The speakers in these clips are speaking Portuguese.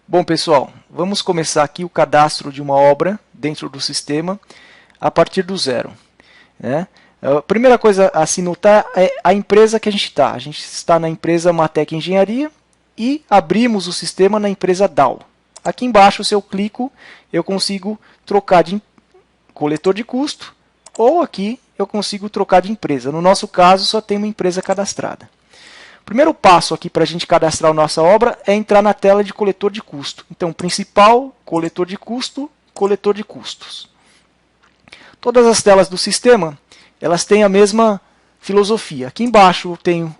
Bom, pessoal, vamos começar aqui o cadastro de uma obra dentro do sistema a partir do zero, né? A primeira coisa a se notar é a empresa que a gente está. A gente está na empresa Matec Engenharia e abrimos o sistema na empresa DAO. Aqui embaixo, se eu clico, eu consigo trocar de coletor de custo ou aqui eu consigo trocar de empresa. No nosso caso, só tem uma empresa cadastrada. O primeiro passo aqui para a gente cadastrar a nossa obra é entrar na tela de coletor de custo. Então, principal, coletor de custo, coletor de custos. Todas as telas do sistema, elas têm a mesma filosofia. Aqui embaixo eu tenho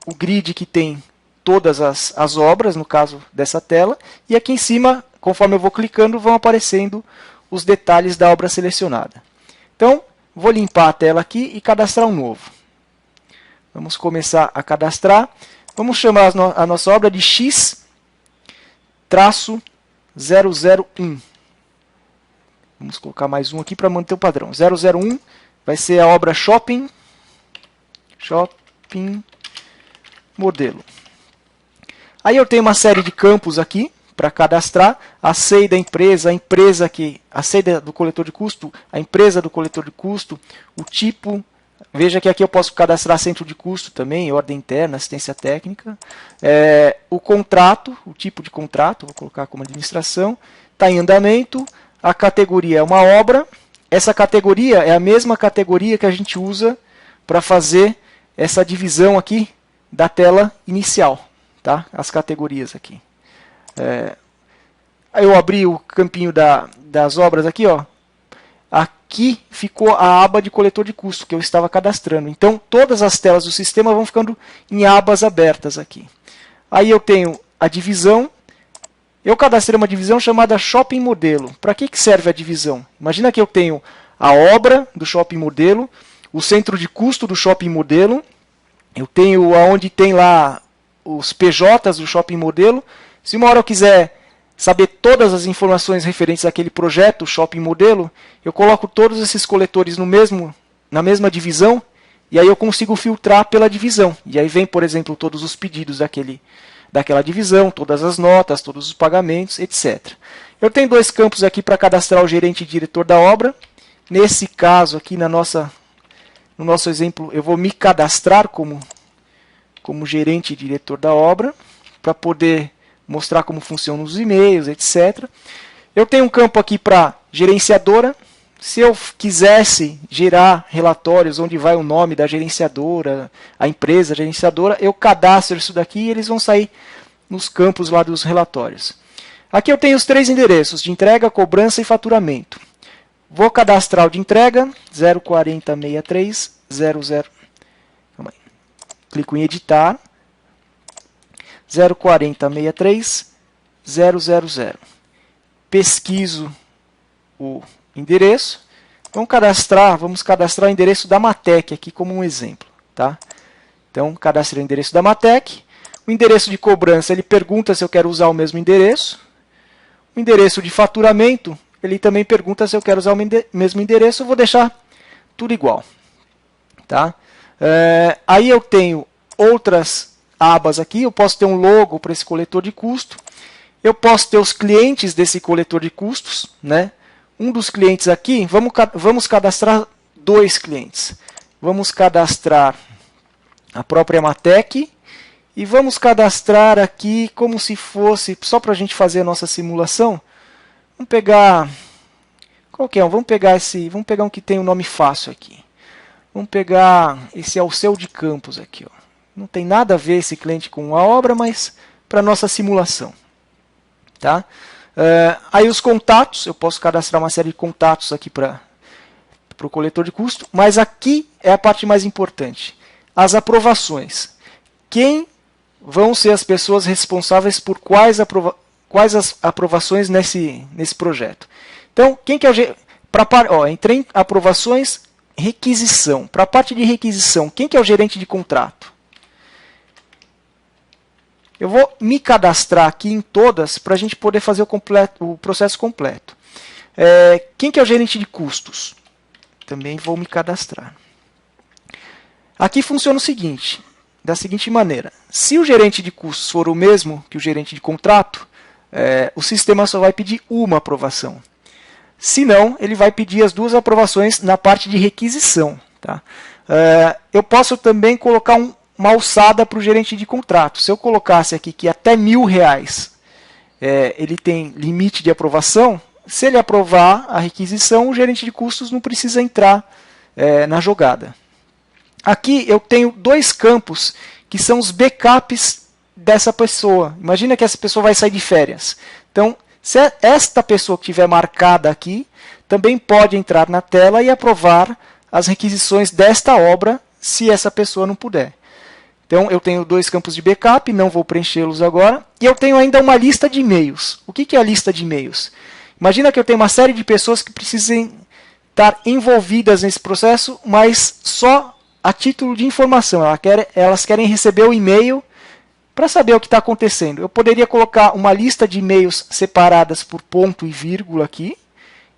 o grid que tem todas as obras, no caso dessa tela, e aqui em cima, conforme eu vou clicando, vão aparecendo os detalhes da obra selecionada. Então, vou limpar a tela aqui e cadastrar um novo. Vamos começar a cadastrar. Vamos chamar a nossa obra de X-001. Vamos colocar mais um aqui para manter o padrão. 001 vai ser a obra Shopping Modelo. Aí eu tenho uma série de campos aqui para cadastrar. A CEI da empresa, a CEI do coletor de custo, a empresa do coletor de custo, o tipo. Veja que aqui eu posso cadastrar centro de custo também, ordem interna, assistência técnica. O contrato, o tipo de contrato, vou colocar como administração. Está em andamento. A categoria é uma obra. Essa categoria é a mesma categoria que a gente usa para fazer essa divisão aqui da tela inicial. Tá? As categorias aqui. Eu abri o campinho das obras aqui, ó. Aqui ficou a aba de coletor de custo que eu estava cadastrando. Então, todas as telas do sistema vão ficando em abas abertas aqui. Aí eu tenho a divisão. Eu cadastrei uma divisão chamada Shopping Modelo. Para que serve a divisão? Imagina que eu tenho a obra do Shopping Modelo, o centro de custo do Shopping Modelo, eu tenho onde tem lá os PJs do Shopping Modelo. Se uma hora eu quiser saber todas as informações referentes àquele projeto, Shopping Modelo, eu coloco todos esses coletores na mesma divisão, e aí eu consigo filtrar pela divisão. E aí vem, por exemplo, todos os pedidos daquela divisão, todas as notas, todos os pagamentos, etc. Eu tenho dois campos aqui para cadastrar o gerente e diretor da obra. Nesse caso aqui, no nosso exemplo, eu vou me cadastrar como gerente e diretor da obra, para poder mostrar como funcionam os e-mails, etc. Eu tenho um campo aqui para gerenciadora. Se eu quisesse gerar relatórios onde vai o nome da gerenciadora, a empresa gerenciadora, eu cadastro isso daqui e eles vão sair nos campos lá dos relatórios. Aqui eu tenho os três endereços, de entrega, cobrança e faturamento. Vou cadastrar o de entrega, 04063 00. Calma aí. Clico em editar. 04063 000. Pesquiso o endereço. Vamos cadastrar o endereço da Matec aqui como um exemplo. Tá? Então, cadastrei o endereço da Matec. O endereço de cobrança, ele pergunta se eu quero usar o mesmo endereço. O endereço de faturamento, ele também pergunta se eu quero usar o mesmo endereço. Eu vou deixar tudo igual. Tá? Aí eu tenho outras abas aqui. Eu posso ter um logo para esse coletor de custo. Eu posso ter os clientes desse coletor de custos, né? Um dos clientes aqui, vamos cadastrar dois clientes. Vamos cadastrar a própria Matec e vamos cadastrar aqui como se fosse, só para a gente fazer a nossa simulação. Vamos pegar qualquer um. Vamos pegar um que tem um nome fácil aqui. Vamos pegar esse Alceu de Campos aqui, ó. Não tem nada a ver esse cliente com a obra, mas para a nossa simulação. Tá? Aí os contatos, eu posso cadastrar uma série de contatos aqui para o coletor de custo, mas aqui é a parte mais importante. As aprovações. Quem vão ser as pessoas responsáveis por quais as aprovações nesse projeto? Então, quem que é o entrei em aprovações, requisição. Para a parte de requisição, quem que é o gerente de contrato? Eu vou me cadastrar aqui em todas para a gente poder fazer o processo completo. Quem que é o gerente de custos? Também vou me cadastrar. Aqui funciona o seguinte, da seguinte maneira. Se o gerente de custos for o mesmo que o gerente de contrato, o sistema só vai pedir uma aprovação. Se não, ele vai pedir as duas aprovações na parte de requisição. Tá? Eu posso também colocar uma alçada para o gerente de contrato. Se eu colocasse aqui que até R$1.000 ele tem limite de aprovação, se ele aprovar a requisição, o gerente de custos não precisa entrar na jogada. Aqui eu tenho dois campos que são os backups dessa pessoa. Imagina que essa pessoa vai sair de férias. Então, se esta pessoa que estiver marcada aqui, também pode entrar na tela e aprovar as requisições desta obra, se essa pessoa não puder. Então, eu tenho dois campos de backup, não vou preenchê-los agora. E eu tenho ainda uma lista de e-mails. O que é a lista de e-mails? Imagina que eu tenho uma série de pessoas que precisem estar envolvidas nesse processo, mas só a título de informação. Elas querem receber o e-mail para saber o que está acontecendo. Eu poderia colocar uma lista de e-mails separadas por ponto e vírgula aqui.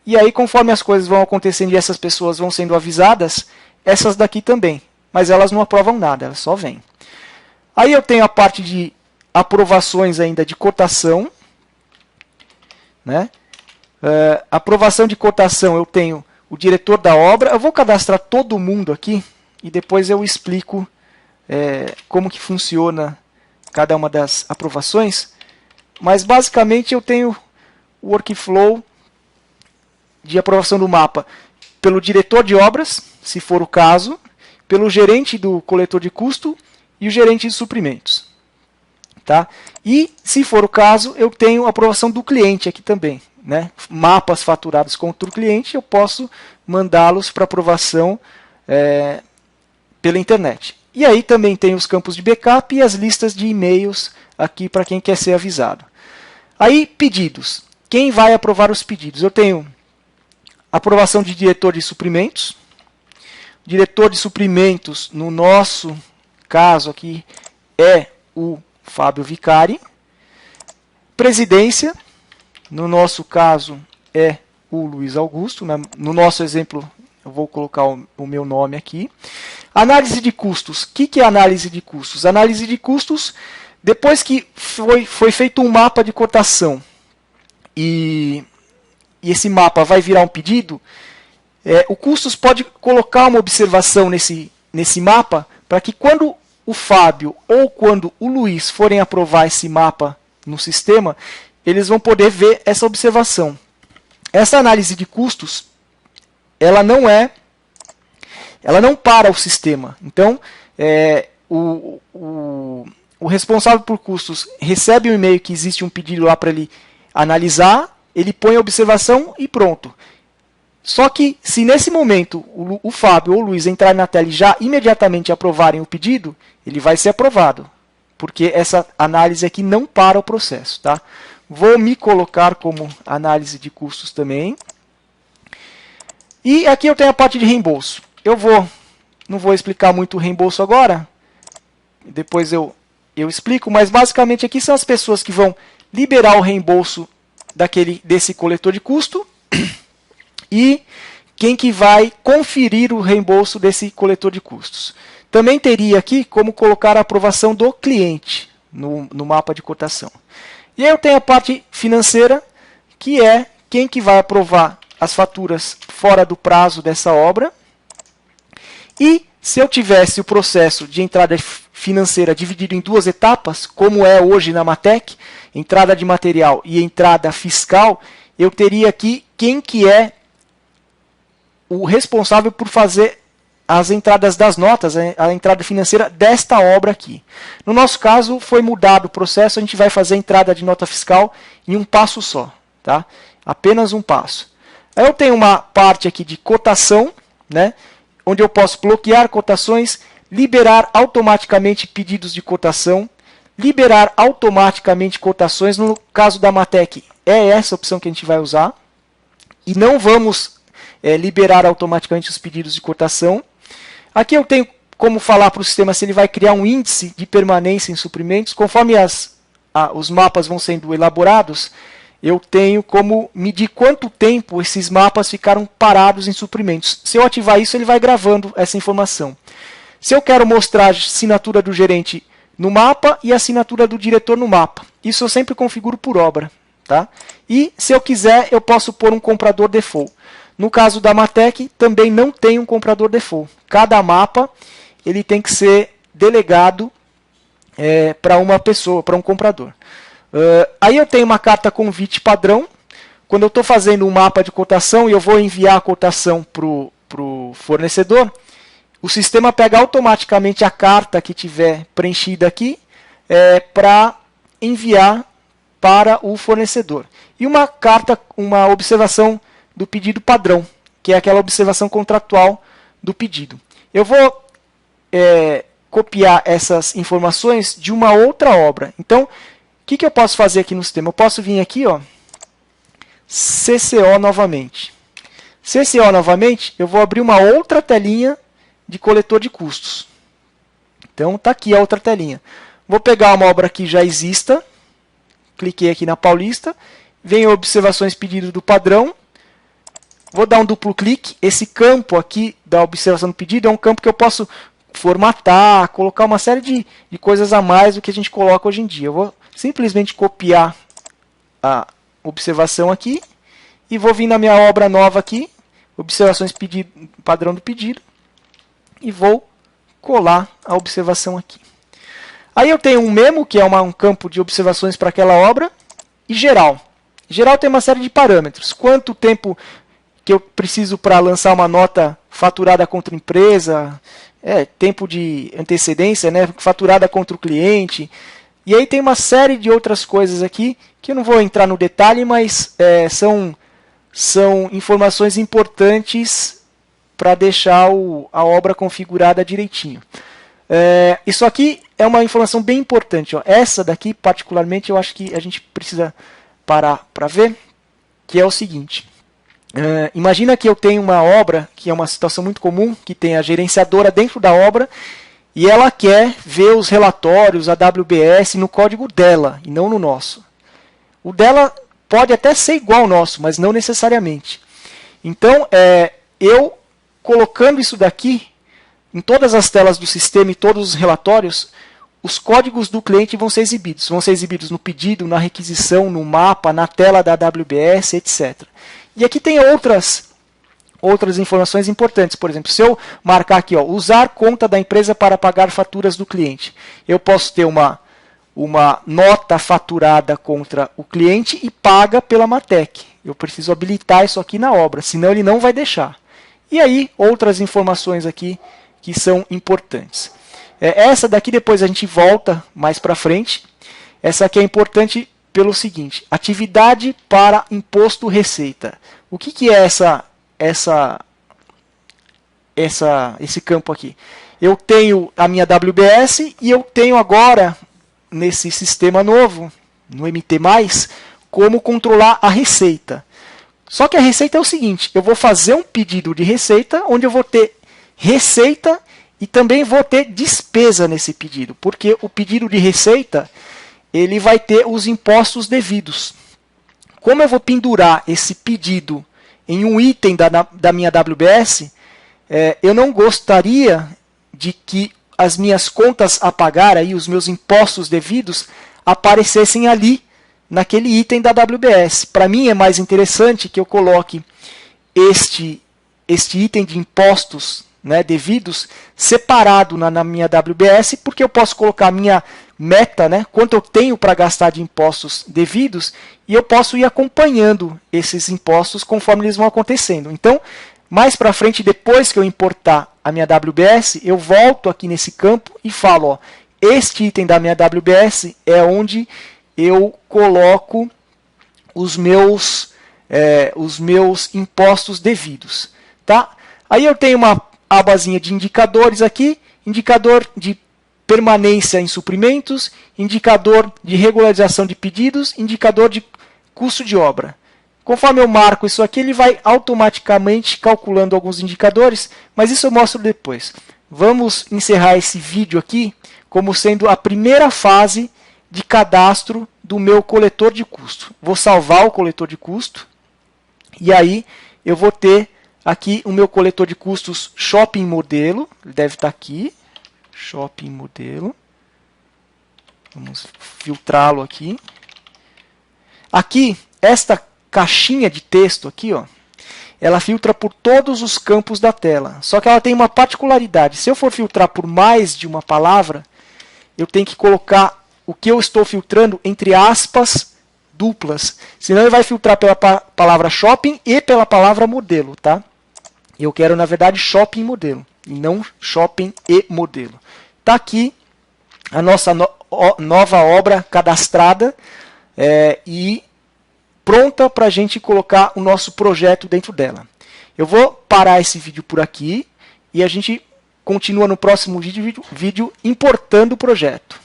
E aí, conforme as coisas vão acontecendo e essas pessoas vão sendo avisadas, essas daqui também. Mas elas não aprovam nada, elas só vêm. Aí eu tenho a parte de aprovações ainda de cotação. Né? Aprovação de cotação, eu tenho o diretor da obra. Eu vou cadastrar todo mundo aqui e depois eu explico como que funciona cada uma das aprovações. Mas basicamente eu tenho o workflow de aprovação do mapa pelo diretor de obras, se for o caso, pelo gerente do coletor de custo e o gerente de suprimentos. Tá? E, se for o caso, eu tenho a aprovação do cliente aqui também. Né? Mapas faturados contra o cliente, eu posso mandá-los para aprovação pela internet. E aí também tem os campos de backup e as listas de e-mails aqui para quem quer ser avisado. Aí, pedidos. Quem vai aprovar os pedidos? Eu tenho aprovação de diretor de suprimentos. Diretor de suprimentos, no nosso caso aqui, é o Fábio Vicari. Presidência, no nosso caso, é o Luiz Augusto. No nosso exemplo, eu vou colocar o meu nome aqui. Análise de custos. O que é análise de custos? Análise de custos, depois que foi feito um mapa de cotação e esse mapa vai virar um pedido, o custos pode colocar uma observação nesse mapa para que quando o Fábio ou quando o Luiz forem aprovar esse mapa no sistema, eles vão poder ver essa observação. Essa análise de custos, ela não para o sistema. Então, o responsável por custos recebe um e-mail que existe um pedido lá para ele analisar, ele põe a observação e pronto. Só que, se nesse momento o Fábio ou o Luiz entrarem na tela e já imediatamente aprovarem o pedido, ele vai ser aprovado, porque essa análise aqui não para o processo. Tá? Vou me colocar como análise de custos também. E aqui eu tenho a parte de reembolso. Não vou explicar muito o reembolso agora, depois eu explico, mas basicamente aqui são as pessoas que vão liberar o reembolso desse coletor de custo e quem que vai conferir o reembolso desse coletor de custos. Também teria aqui como colocar a aprovação do cliente no mapa de cotação. E aí eu tenho a parte financeira, que é quem que vai aprovar as faturas fora do prazo dessa obra. E se eu tivesse o processo de entrada financeira dividido em duas etapas, como é hoje na Matec, entrada de material e entrada fiscal, eu teria aqui quem que é o responsável por fazer as entradas das notas, a entrada financeira desta obra aqui. No nosso caso, foi mudado o processo, a gente vai fazer a entrada de nota fiscal em um passo só. Tá? Apenas um passo. Aí eu tenho uma parte aqui de cotação, né? Onde eu posso bloquear cotações, liberar automaticamente pedidos de cotação, liberar automaticamente cotações. No caso da Matec, é essa opção que a gente vai usar. E não vamos liberar automaticamente os pedidos de cotação. Aqui eu tenho como falar para o sistema se ele vai criar um índice de permanência em suprimentos. Conforme os mapas vão sendo elaborados, eu tenho como medir quanto tempo esses mapas ficaram parados em suprimentos. Se eu ativar isso, ele vai gravando essa informação. Se eu quero mostrar a assinatura do gerente no mapa e a assinatura do diretor no mapa, isso eu sempre configuro por obra. Tá? E, se eu quiser, eu posso pôr um comprador default. No caso da Matec, também não tem um comprador default. Cada mapa ele tem que ser delegado para uma pessoa, para um comprador. Aí eu tenho uma carta convite padrão. Quando eu estou fazendo um mapa de cotação e eu vou enviar a cotação para o fornecedor, o sistema pega automaticamente a carta que tiver preenchida aqui para enviar para o fornecedor. E uma carta, uma observação do pedido padrão, que é aquela observação contratual do pedido. Eu vou copiar essas informações de uma outra obra. Então, o que eu posso fazer aqui no sistema? Eu posso vir aqui, ó, CCO novamente. CCO novamente, eu vou abrir uma outra telinha de coletor de custos. Então, está aqui a outra telinha. Vou pegar uma obra que já exista, cliquei aqui na Paulista, venho observações pedido do padrão, vou dar um duplo clique. Esse campo aqui da observação do pedido é um campo que eu posso formatar, colocar uma série de coisas a mais do que a gente coloca hoje em dia. Eu vou simplesmente copiar a observação aqui e vou vir na minha obra nova aqui, observações pedido, padrão do pedido, e vou colar a observação aqui. Aí eu tenho um memo, que é um campo de observações para aquela obra, e geral. Geral tem uma série de parâmetros. Quanto tempo que eu preciso para lançar uma nota faturada contra a empresa, tempo de antecedência, né, faturada contra o cliente. E aí tem uma série de outras coisas aqui, que eu não vou entrar no detalhe, mas são informações importantes para deixar a obra configurada direitinho. Isso aqui é uma informação bem importante. Ó. Essa daqui, particularmente, eu acho que a gente precisa parar para ver, que é o seguinte. Imagina que eu tenho uma obra, que é uma situação muito comum, que tem a gerenciadora dentro da obra, e ela quer ver os relatórios, a WBS, no código dela, e não no nosso. O dela pode até ser igual ao nosso, mas não necessariamente. Então, eu colocando isso daqui, em todas as telas do sistema e todos os relatórios, os códigos do cliente vão ser exibidos. Vão ser exibidos no pedido, na requisição, no mapa, na tela da WBS, etc. E aqui tem outras informações importantes. Por exemplo, se eu marcar aqui, ó, usar conta da empresa para pagar faturas do cliente, eu posso ter uma nota faturada contra o cliente e paga pela Matec. Eu preciso habilitar isso aqui na obra, senão ele não vai deixar. E aí, outras informações aqui que são importantes. Essa daqui depois a gente volta mais para frente. Essa aqui é importante pelo seguinte: atividade para imposto receita. O que é esse campo aqui? Eu tenho a minha WBS e eu tenho agora, nesse sistema novo, no MT+, como controlar a receita. Só que a receita é o seguinte: eu vou fazer um pedido de receita, onde eu vou ter receita e também vou ter despesa nesse pedido, porque o pedido de receita ele vai ter os impostos devidos. Como eu vou pendurar esse pedido em um item da minha WBS, eu não gostaria de que as minhas contas a pagar, aí, os meus impostos devidos, aparecessem ali, naquele item da WBS. Para mim é mais interessante que eu coloque este item de impostos, né, devidos separado na minha WBS, porque eu posso colocar a minha meta, né, quanto eu tenho para gastar de impostos devidos, e eu posso ir acompanhando esses impostos conforme eles vão acontecendo. Então, mais para frente, depois que eu importar a minha WBS, eu volto aqui nesse campo e falo, ó, este item da minha WBS é onde eu coloco os meus impostos devidos. Tá? Aí eu tenho uma abazinha de indicadores aqui, indicador de permanência em suprimentos, indicador de regularização de pedidos, indicador de custo de obra. Conforme eu marco isso aqui, ele vai automaticamente calculando alguns indicadores, mas isso eu mostro depois. Vamos encerrar esse vídeo aqui como sendo a primeira fase de cadastro do meu coletor de custo. Vou salvar o coletor de custo e aí eu vou ter aqui o meu coletor de custos Shopping Modelo, deve estar aqui, Shopping Modelo. Vamos filtrá-lo aqui. Aqui, esta caixinha de texto aqui, ó, ela filtra por todos os campos da tela. Só que ela tem uma particularidade. Se eu for filtrar por mais de uma palavra, eu tenho que colocar o que eu estou filtrando entre aspas duplas. Senão ele vai filtrar pela palavra shopping e pela palavra modelo, tá? Eu quero, na verdade, shopping modelo, e não shopping e modelo. Está aqui a nossa nova obra cadastrada e pronta para a gente colocar o nosso projeto dentro dela. Eu vou parar esse vídeo por aqui e a gente continua no próximo vídeo importando o projeto.